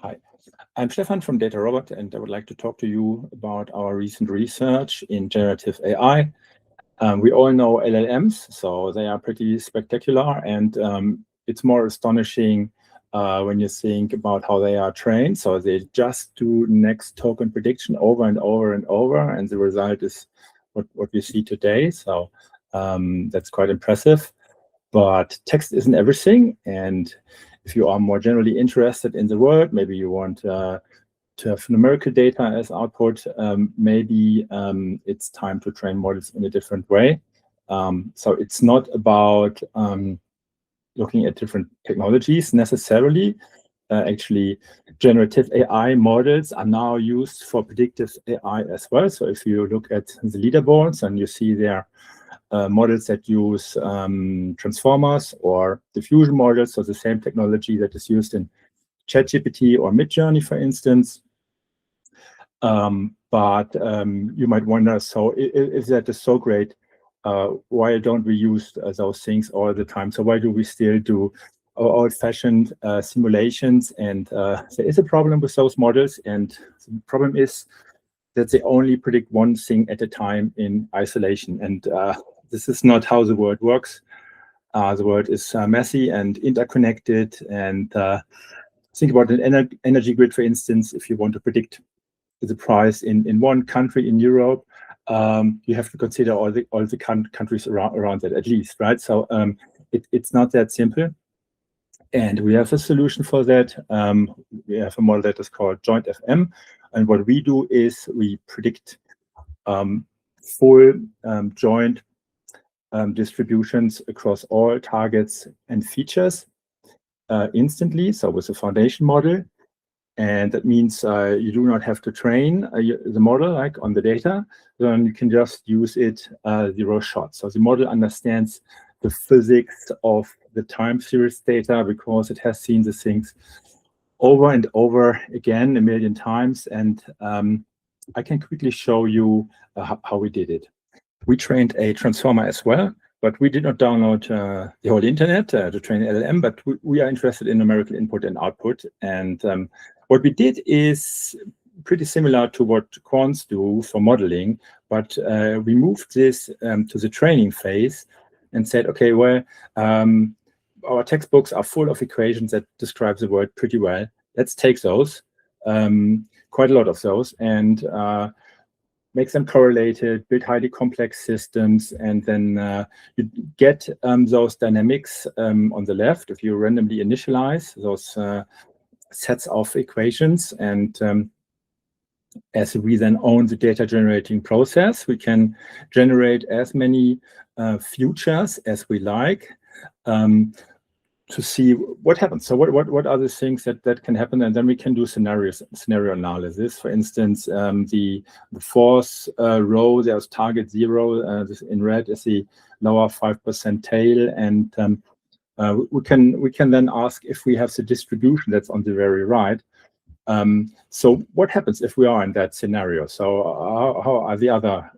Hi, I'm Stefan from Data Robot, and I would like to talk to you about our recent research in generative AI. We all know LLMs, so they are pretty spectacular, and it's more astonishing when you think about how they are trained. So they just do next token prediction over and over and over, and the result is what we see today. So that's quite impressive. But text isn't everything, and if you are more generally interested in the world, maybe you want to have numerical data as output, maybe it's time to train models in a different way. So it's not about looking at different technologies necessarily. Actually, generative AI models are now used for predictive AI as well. So if you look at the leaderboards and you see there models that use transformers or diffusion models, so the same technology that is used in ChatGPT or Midjourney, for instance. But you might wonder, so if that is so great, why don't we use those things all the time? So why do we still do old-fashioned simulations? And there is a problem with those models, and the problem is that they only predict one thing at a time in isolation. And this is not how the world works. The world is messy and interconnected. And think about an energy grid, for instance. If you want to predict the price in one country in Europe, you have to consider all the countries around that at least, right? So it's not that simple. And we have a solution for that. We have a model that is called JointFM. And what we do is we predict full joint distributions across all targets and features instantly, so with a foundation model. And that means you do not have to train the model like on the data, then you can just use it zero shot. So the model understands the physics of the time series data because it has seen the things over and over again a million times. And I can quickly show you how we did it. We trained a transformer as well, but we did not download the whole internet to train LLM, but we are interested in numerical input and output. And what we did is pretty similar to what quants do for modeling, but we moved this to the training phase and said, okay, well, our textbooks are full of equations that describe the world pretty well. Let's take those, quite a lot of those, and make them correlated, build highly complex systems, and then you get those dynamics on the left. If you randomly initialize those sets of equations, and as we then own the data generating process, we can generate as many futures as we like to see what happens. So what are the things that can happen? And then we can do scenario analysis. For instance, the fourth row, there's target 0. This in red is the lower 5% tail. And we can then ask if we have the distribution that's on the very right. So what happens if we are in that scenario? So how are the other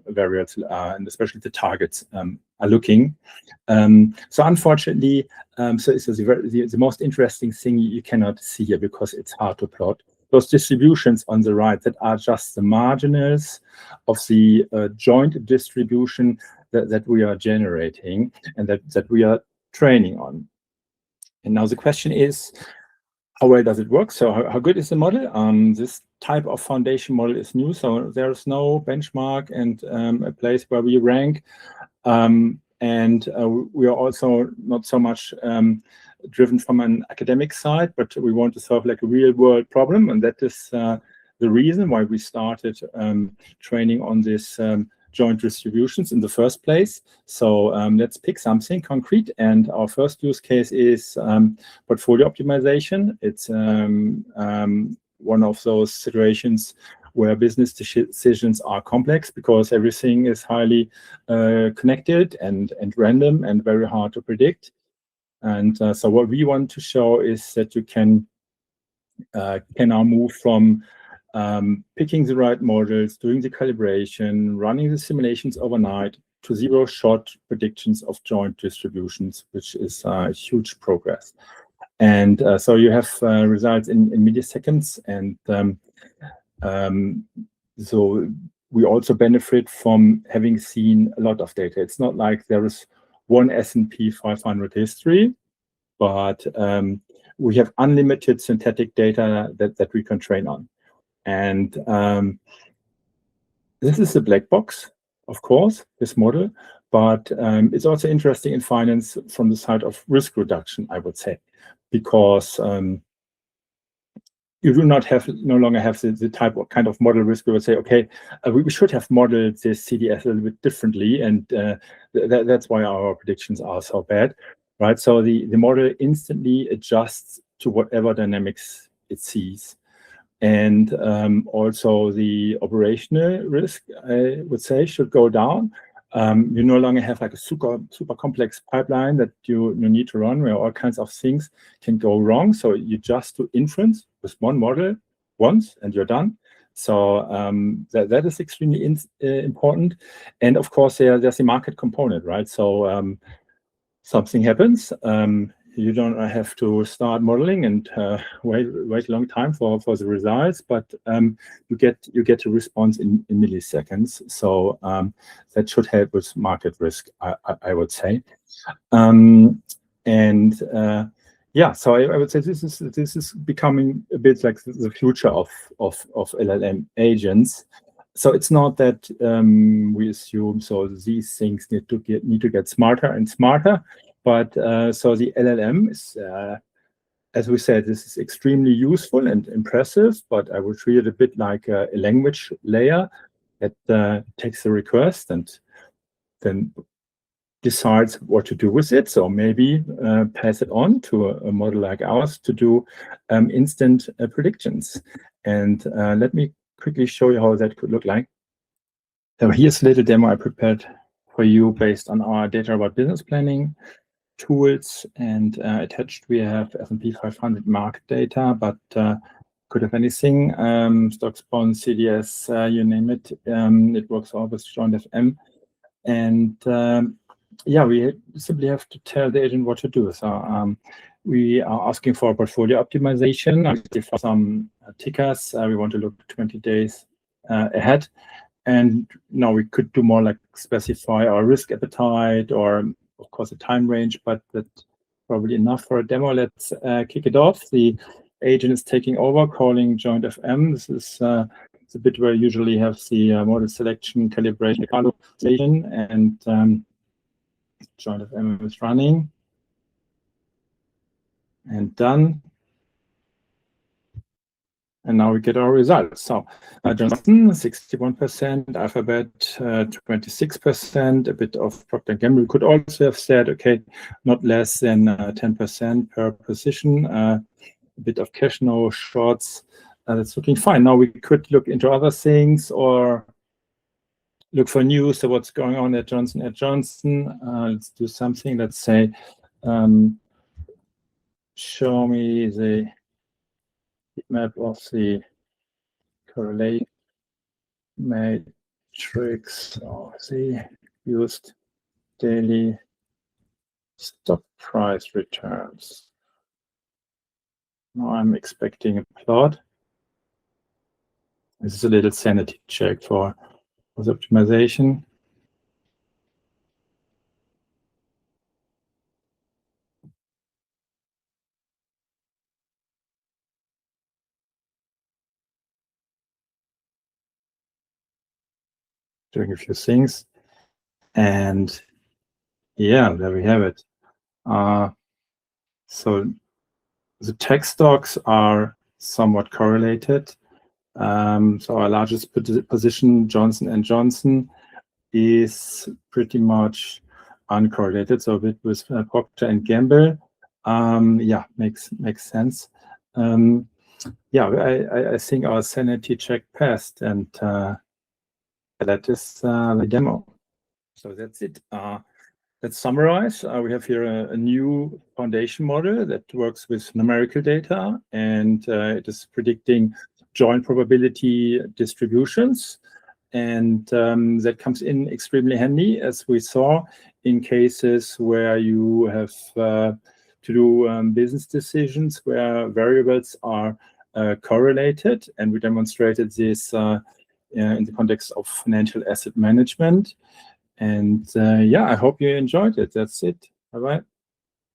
variables, and especially the targets, are looking? So unfortunately, so it's the most interesting thing you cannot see here because it's hard to plot. Those distributions on the right that are just the marginals of the joint distribution that we are generating and that we are training on. And now the question is, how well does it work? So how good is the model? This type of foundation model is new, so there's no benchmark and a place where we rank. And we are also not so much driven from an academic side, but we want to solve like a real world problem. And that is the reason why we started training on this joint distributions in the first place. So let's pick something concrete. And our first use case is portfolio optimization. It's one of those situations where business decisions are complex because everything is highly connected and random and very hard to predict. And so what we want to show is that you can now move from picking the right models, doing the calibration, running the simulations overnight to zero-shot predictions of joint distributions, which is huge progress. And so you have results in milliseconds, and so we also benefit from having seen a lot of data. It's not like there is one S&P 500 history, but we have unlimited synthetic data that we can train on. And this is a black box, of course, this model, but it's also interesting in finance from the side of risk reduction, I would say, because you do not no longer have the type of kind of model risk. We would say, okay, we should have modeled this CDS a little bit differently, and that's why our predictions are so bad, right? So the model instantly adjusts to whatever dynamics it sees. And also the operational risk, I would say, should go down. You no longer have like a super complex pipeline that you need to run where all kinds of things can go wrong. So you just do inference with one model once and you're done. So that is extremely important. And of course, there's a market component, right? So something happens. You don't have to start modeling and wait a long time for the results, but you get a response in milliseconds. So that should help with market risk, I would say. Yeah, so I would say this is becoming a bit like the future of LLM agents. So it's not that we assume so these things need to get smarter and smarter. But so the LLM is, as we said, this is extremely useful and impressive, but I would treat it a bit like a language layer that takes the request and then decides what to do with it. So maybe pass it on to a model like ours to do instant predictions. And let me quickly show you how that could look like. So here's a little demo I prepared for you based on our data about business planning tools, and attached we have S&P 500 market data, but could have anything, stocks, bonds, CDS, you name it. It works all with JointFM. And yeah, we simply have to tell the agent what to do. So we are asking for portfolio optimization. For some tickers, we want to look 20 days ahead. And now we could do more like specify our risk appetite or, of course, a time range, but that's probably enough for a demo. Let's kick it off. The agent is taking over, calling JointFM. This is it's a bit where you usually have the model selection, calibration, and JointFM is running and done. And now we get our results. So Johnson, 61%, Alphabet, 26%, a bit of Procter & Gamble. We could also have said, okay, not less than 10% per position, a bit of cash, no shorts. That's looking fine. Now we could look into other things or look for news. So what's going on at Johnson & Johnson? Let's do something. Let's say, show me the map of the correlate matrix of the used daily stock price returns. Now I'm expecting a plot. This is a little sanity check for the optimization. Doing a few things, and yeah, there we have it. So the tech stocks are somewhat correlated. So our largest position, Johnson & Johnson, is pretty much uncorrelated. So a bit with Procter & Gamble. Yeah, makes sense. Yeah, I think our sanity check passed, and that is the demo. So that's it. Let's summarize. We have here a new foundation model that works with numerical data, and it is predicting joint probability distributions. And that comes in extremely handy, as we saw, in cases where you have to do business decisions where variables are correlated, and we demonstrated this in the context of financial asset management. And yeah, I hope you enjoyed it. That's it. Bye-bye.